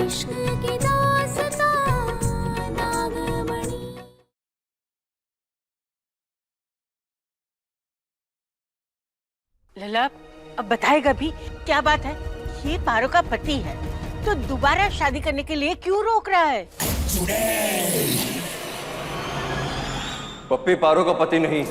इश्क की दास्तां नागमणि। लला, अब बताएगा भी क्या बात है? ये पारो का पति है तो दोबारा शादी करने के लिए क्यों रोक रहा है? पप्पी पारो का पति नहीं।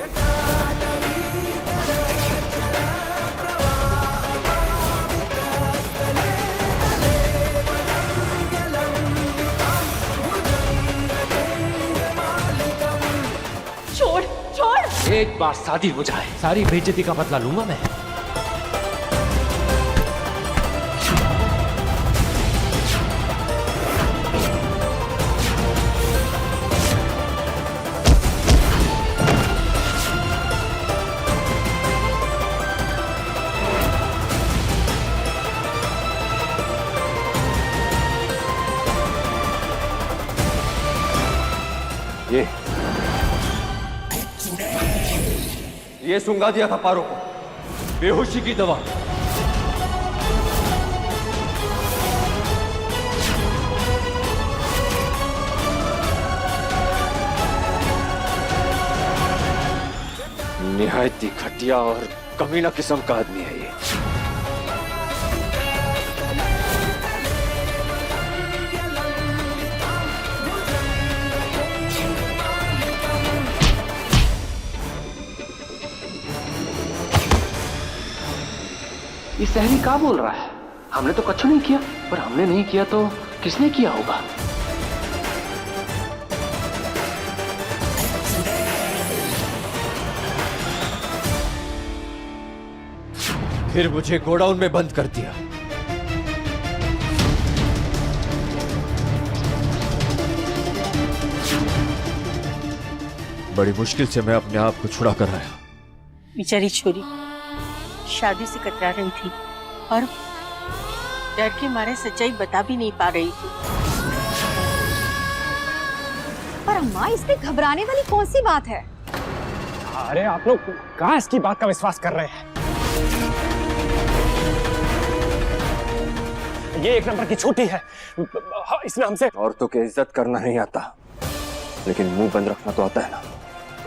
छोड़ छोड़। एक बार शादी हो जाए सारी बेइज्जती का बदला लूंगा मैं। ये सूंघा दिया था पारो को, बेहोशी की दवा। निहायत ही घटिया और कमीना किस्म का आदमी है ये। ये सहरी क्या बोल रहा है? हमने तो कुछ नहीं किया, पर हमने नहीं किया तो किसने किया होगा? फिर मुझे गोडाउन में बंद कर दिया। बड़ी मुश्किल से मैं अपने आप को छुड़ा कर आया। बेचारी छोरी शादी से कतरा रही थी और डर के मारे सच्चाई बता भी नहीं पा रही थी। पर अम्मा, इसमें घबराने वाली कौन सी बात है? अरे आप लोग कहाँ इसकी बात का विश्वास कर रहे हैं? ये एक नंबर की छोटी है। इसने हमसे औरतों की इज्जत करना नहीं आता, लेकिन मुंह बंद रखना तो आता है ना।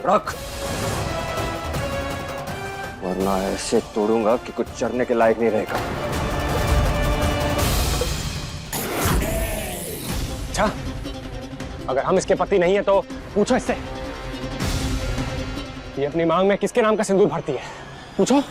रख, वरना ऐसे तोड़ूंगा कि कुछ चरने के लायक नहीं रहेगा। अच्छा, अगर हम इसके पति नहीं है तो पूछो इससे, ये अपनी मांग में किसके नाम का सिंदूर भरती है? पूछो।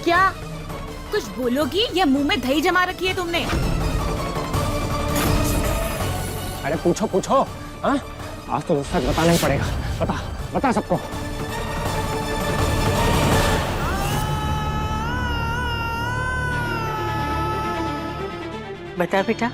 क्या कुछ बोलोगी या मुंह में दही जमा रखी है तुमने? अरे पूछो पूछो। हाँ, आज तो सच बताना ही पड़ेगा। बता बता सबको। बता बेटा।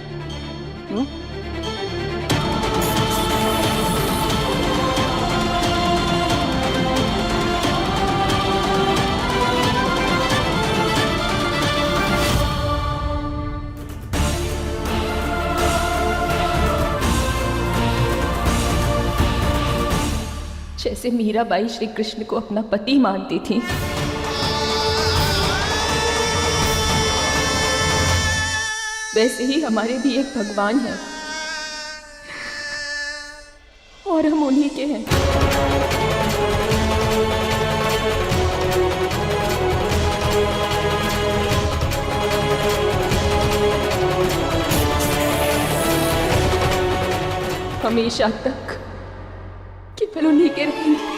जैसे मीराबाई श्री कृष्ण को अपना पति मानती थी, वैसे ही हमारे भी एक भगवान हैं और हम उन्हीं के हैं। हमेशा तक केवल उन्हीं के रहेंगे।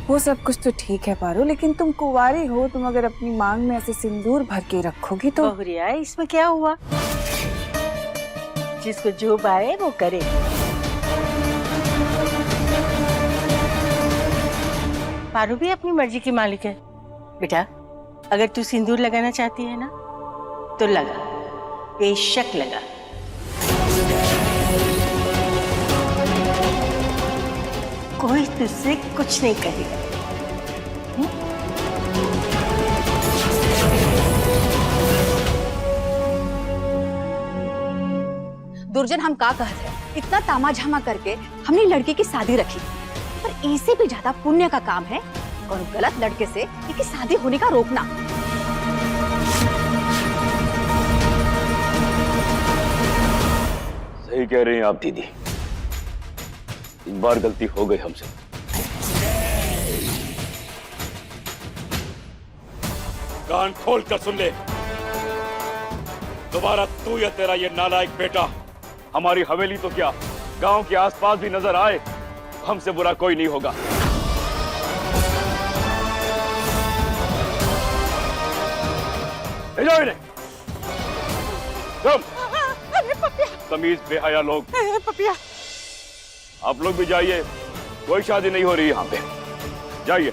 वो सब कुछ तो ठीक है पारो, लेकिन तुम कुंवारी हो, तुम अगर अपनी मांग में ऐसे सिंदूर भर के रखोगी तो। बहुरिया, इसमें क्या हुआ? जिसको जो भाए वो करे। पारू भी अपनी मर्जी की मालिक है। बेटा, अगर तू सिंदूर लगाना चाहती है ना तो लगा, बेशक लगा। कोई तुझसे कुछ नहीं कहेगा। दुर्जन हम का कहते हैं, इतना तामा झामा करके हमने लड़की की शादी रखी, पर इससे भी ज्यादा पुण्य का काम है और गलत लड़के से इसकी शादी होने का रोकना। सही कह रही हैं आप दीदी, एक बार गलती हो गई हमसे। कान खोल कर सुन ले, दोबारा तू या तेरा ये नालायक बेटा हमारी हवेली तो क्या गांव के आसपास भी नजर आए, हमसे बुरा कोई नहीं होगा। ले जाओ इन्हें। तुम तमीज बेहया लोग, पपिया, आप लोग भी जाइए, कोई शादी नहीं हो रही यहाँ पे, जाइए।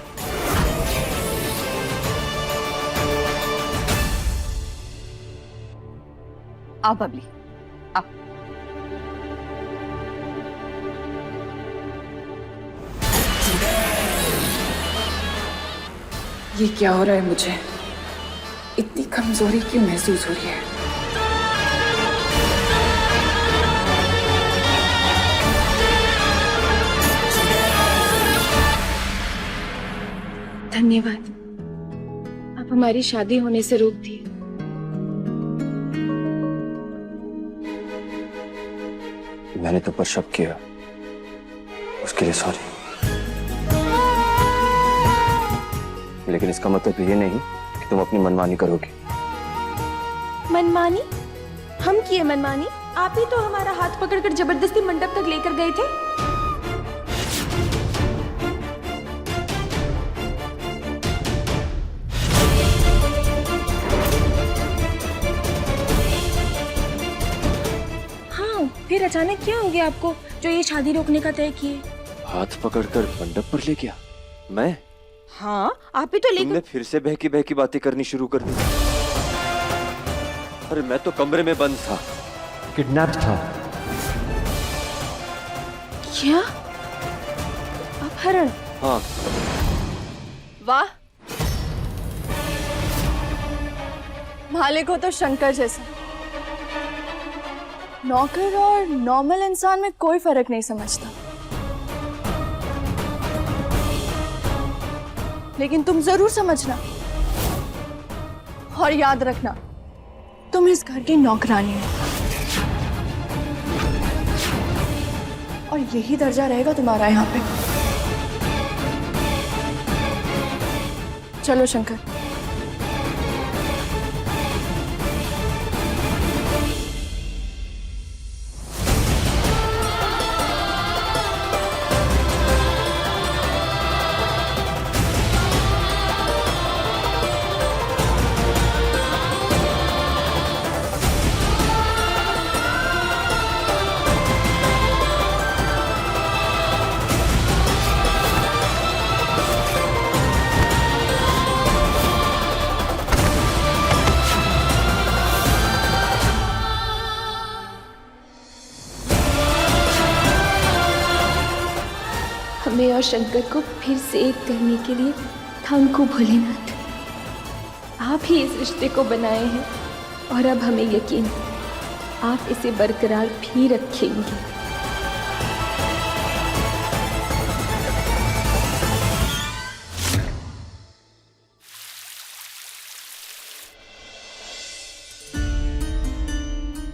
आओ बबली, आओ। ये क्या हो रहा है? मुझे इतनी कमजोरी क्यों महसूस हो रही है? धन्यवाद, आप हमारी शादी होने से रोक दिए। मैंने तो पर शक किया, उसके लिए सॉरी। लेकिन इसका मतलब ये नहीं कि तुम अपनी मनमानी करोगी। मनमानी? हम किए मनमानी? आप ही तो हमारा हाथ पकड़कर जबरदस्ती मंडप तक लेकर गए थे। हाँ, फिर अचानक क्या हो गया आपको जो ये शादी रोकने का तय किए? हाथ पकड़कर मंडप पर ले गया? मैं? हाँ, आप ही तो तुमने लेकर। फिर से बहकी बहकी बातें करनी शुरू कर दी। अरे मैं तो कमरे में बंद था, किडनैप था। क्या? अपहरण? हाँ। वाह, मालिक हो तो शंकर जैसा। नौकर और नॉर्मल इंसान में कोई फर्क नहीं समझता, लेकिन तुम जरूर समझना और याद रखना, तुम इस घर की नौकरानी हो और यही दर्जा रहेगा तुम्हारा यहाँ पे। चलो शंकर। हमें और शंकर को फिर से एक करने के लिए थैंक यू भोलेनाथ। आप ही इस रिश्ते को बनाए हैं और अब हमें यकीन है आप इसे बरकरार भी रखेंगे।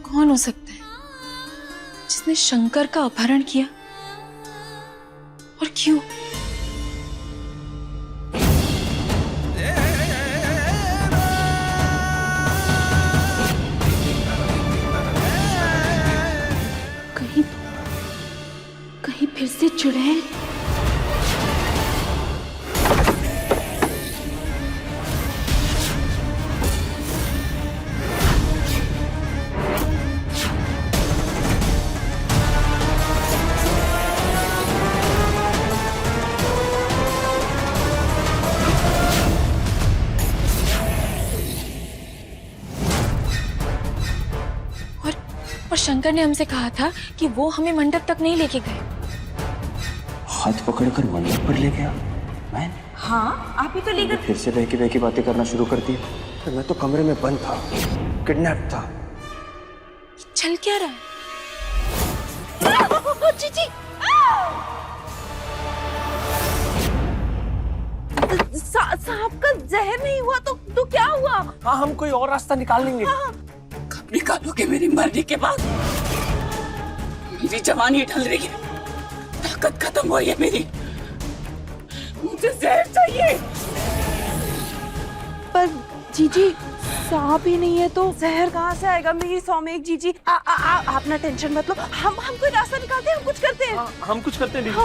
कौन हो सकता है जिसने शंकर का अपहरण किया और क्यों? कहीं फिर से चुड़ैल? और शंकर ने हमसे कहा था कि वो हमें मंडप तक नहीं लेके गए। हाथ पकड़कर मंडप पर ले गया? मैं? हाँ, आप ही तो ले गए। फिर से बहकी बहकी बातें करना शुरू कर दी। मैं तो कमरे में बंद था, किडनैप था। चल क्या रहा है? जीजी! साहब का जहर नहीं हुआ तो क्या हुआ? हाँ, हम कोई और रास्ता निकाल लेंगे। कब निकालोगे मेरी मरने के बाद? मेरी जवानी ढल रही है, ताकत खत्म हुई है मेरी, मुझे जहर चाहिए। पर जीजी सांप ही नहीं है तो जहर कहाँ से आएगा? मेरी सौमेक जीजी, आप ना टेंशन मत लो, हम कोई रास्ता निकालते हैं, हम कुछ करते हैं। हम कुछ करते हैं दीदी।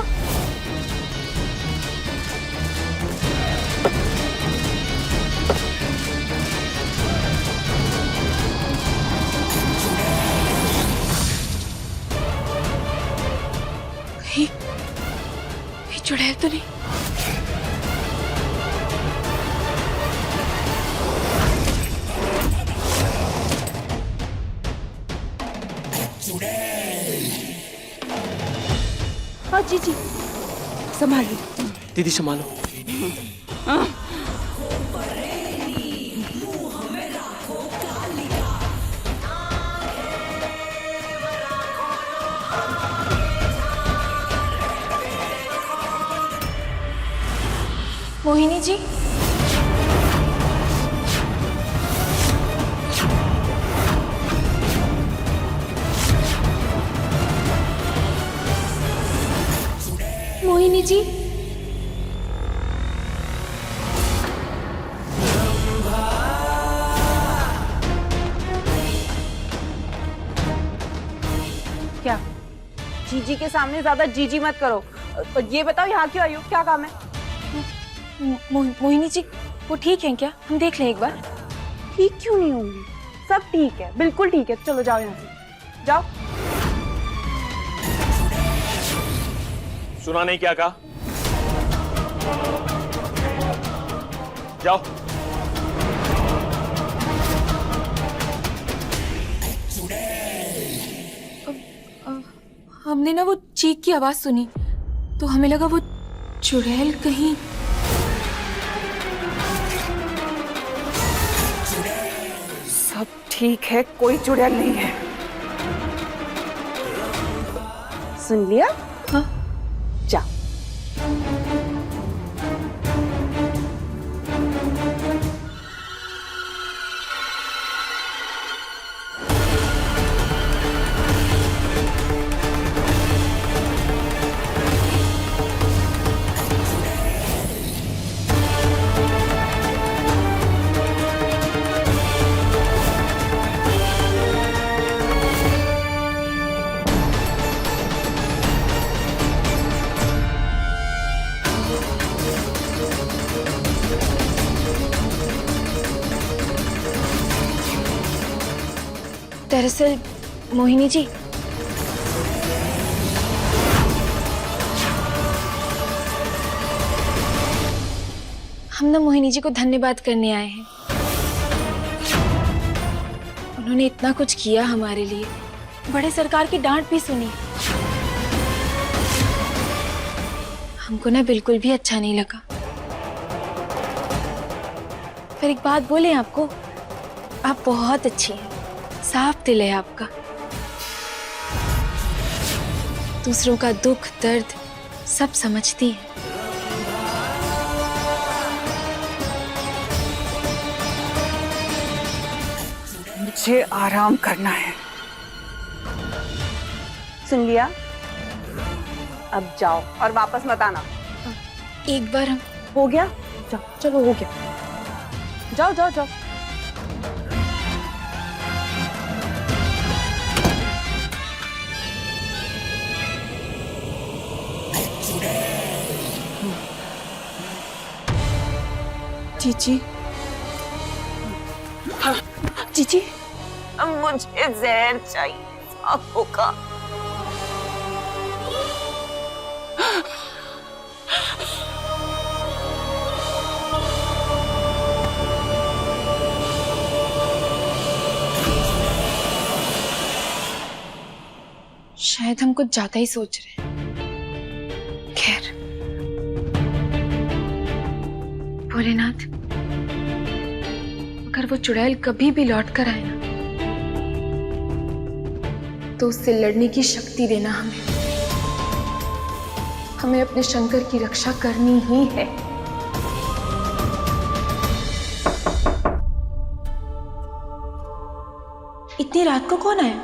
ये चुड़ैल तो नहीं? हाँ जीजी, संभालिए। दीदी संभालो। मोहिनी जी, मोहिनी जी, क्या? जीजी के सामने ज्यादा जीजी मत करो। ये बताओ यहाँ क्यों आई हो, क्या काम है? मोहिनी जी, वो ठीक है क्या? हम देख लें एक बार। ठीक क्यों नहीं होंगी? सब ठीक है, बिल्कुल ठीक है। चलो जाओ यहाँ से, जाओ। सुना नहीं क्या कहा? जाओ। हमने ना वो चीख की आवाज सुनी तो हमें लगा वो चुड़ैल कहीं। सब ठीक है, कोई चुड़ैल नहीं है। सुन लिया? हाँ। जा। दरअसल मोहिनी जी, हम ना मोहिनी जी को धन्यवाद करने आए हैं। उन्होंने इतना कुछ किया हमारे लिए, बड़े सरकार की डांट भी सुनी। हमको ना बिल्कुल भी अच्छा नहीं लगा। फिर एक बात बोले आपको, आप बहुत अच्छी हैं, साफ दिल है आपका। दूसरों का दुख दर्द सब समझती है। मुझे आराम करना है। सुन लिया? अब जाओ और वापस मत आना। एक बार हम हो गया? जाओ, चलो हो गया। जाओ जाओ जाओ। जीजी, जीजी, अब मुझे जहर चाहिए, सांपों का। शायद हम कुछ ज्यादा ही सोच रहे हैं। खैर, भोलेनाथ, अगर वो चुड़ैल कभी भी लौट कर आए ना, तो उससे लड़ने की शक्ति देना हमें। हमें अपने शंकर की रक्षा करनी ही है। इतनी रात को कौन आया?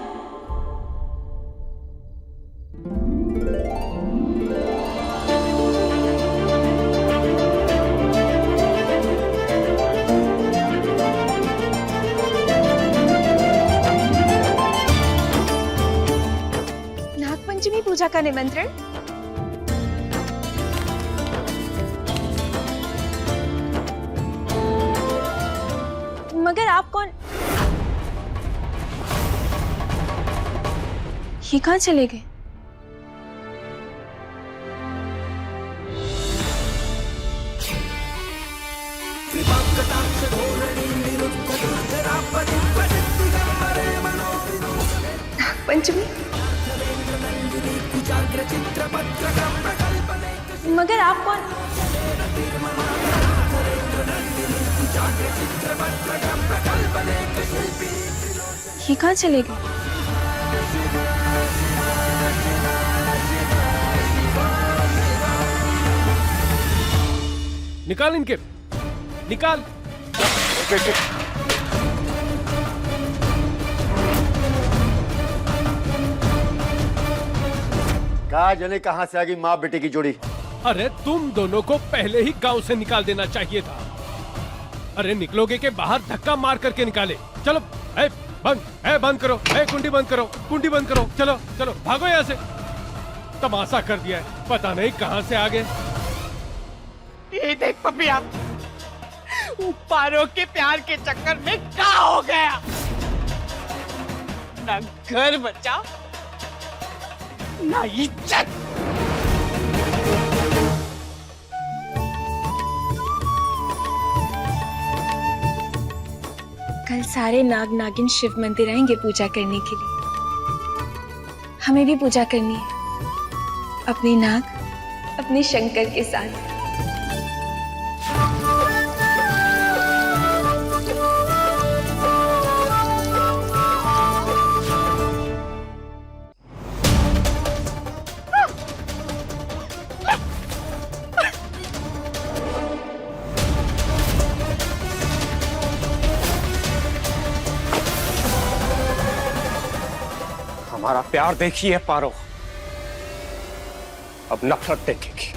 नागपंचमी पूजा का निमंत्रण। मगर आप कौन? ये कहाँ चले गए? पंचमी? मगर आप कौन? ये कहाँ चले गए? निकाल इनके, निकाल। कहा जाने कहां से आ गई माँ बेटे की जोड़ी। अरे तुम दोनों को पहले ही गांव से निकाल देना चाहिए था। अरे निकलोगे के बाहर धक्का मार करके निकाले। चलो, बंद करो, कुंडी बंद करो, कुंडी बंद करो। चलो चलो, भागो यहाँ से। तमाशा कर दिया है, पता नहीं कहां से आ गए। ये देख पपिया, पारो के प्यार के चक्कर में क्या हो गया? ना घर बचा, ना इज्जत। कल सारे नाग नागिन शिव मंदिर आएंगे पूजा करने के लिए। हमें भी पूजा करनी है, अपने नाग, अपने शंकर के साथ। हमारा प्यार देखिए पारो, अब नफरत देखेगी।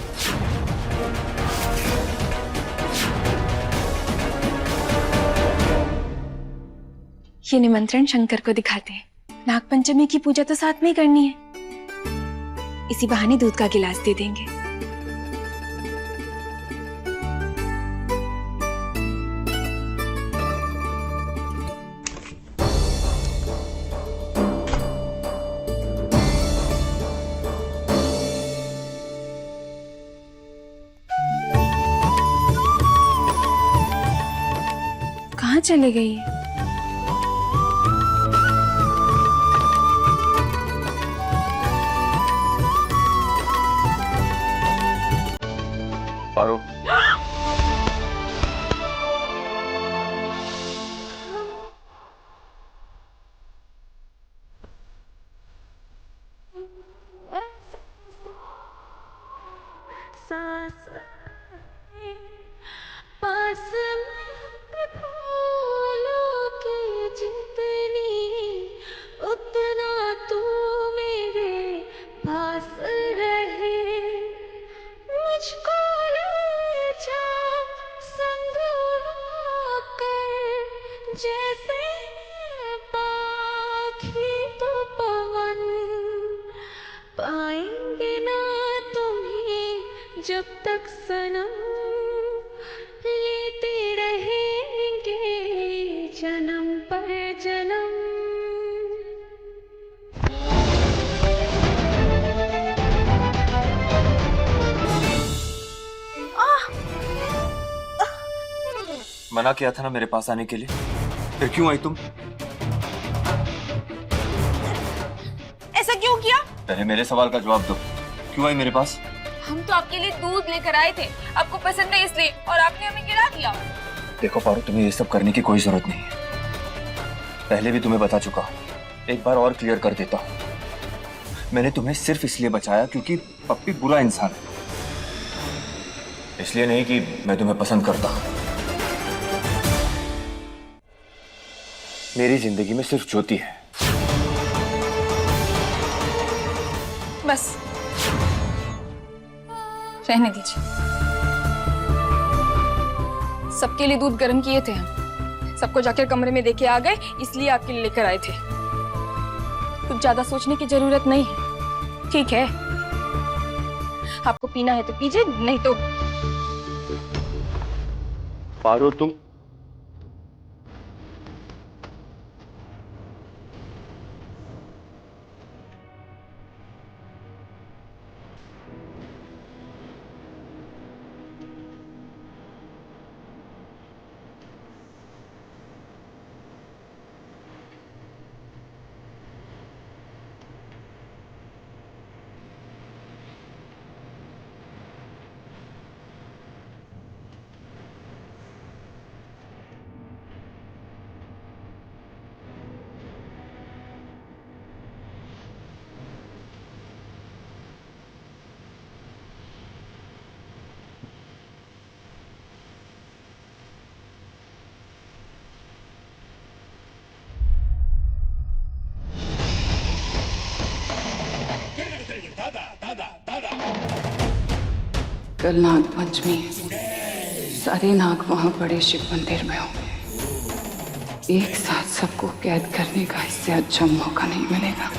ये निमंत्रण शंकर को दिखाते हैं। नागपंचमी की पूजा तो साथ में ही करनी है, इसी बहाने दूध का गिलास दे देंगे। कहाँ चले गई है? पारो, पास फूलों की जितनी, उतना तू मेरे पास रहे। मुझको ले जा संग होकर, जैसे पाखी तो पवन। पाएंगे ना तुम्हें जब तक सनम, लेते रहेंगे जन्म पर जन्म। मना किया था ना मेरे पास आने के लिए, फिर क्यों आई तुम? ऐसा क्यों किया? पहले मेरे सवाल का जवाब दो, क्यों आई मेरे पास? हम तो आपके लिए दूध लेकर आए थे, आपको पसंद नहीं इसलिए, और आपने हमें गिरा दिया। देखो पारो, तुम्हें ये सब करने की कोई जरूरत नहीं है। पहले भी तुम्हें बता चुका हूँ, एक बार और क्लियर कर देता हूँ। मैंने तुम्हें सिर्फ इसलिए बचाया क्योंकि पप्पी बुरा इंसान है, इसलिए नहीं कि मैं तुम्हें पसंद करता हूं। मेरी जिंदगी में सिर्फ ज्योति है। बस रहने दीजिए। सबके लिए दूध गर्म किए थे हम, सबको जाकर कमरे में देके आ गए, इसलिए आपके लिए लेकर आए थे। कुछ ज्यादा सोचने की जरूरत नहीं है, ठीक है? आपको पीना है तो पीजिए, नहीं तो पारो तुम कल नाग पंचमी है, सारे नाग वहां बड़े शिव मंदिर में होंगे। एक साथ सबको कैद करने का इससे अच्छा मौका नहीं मिलेगा।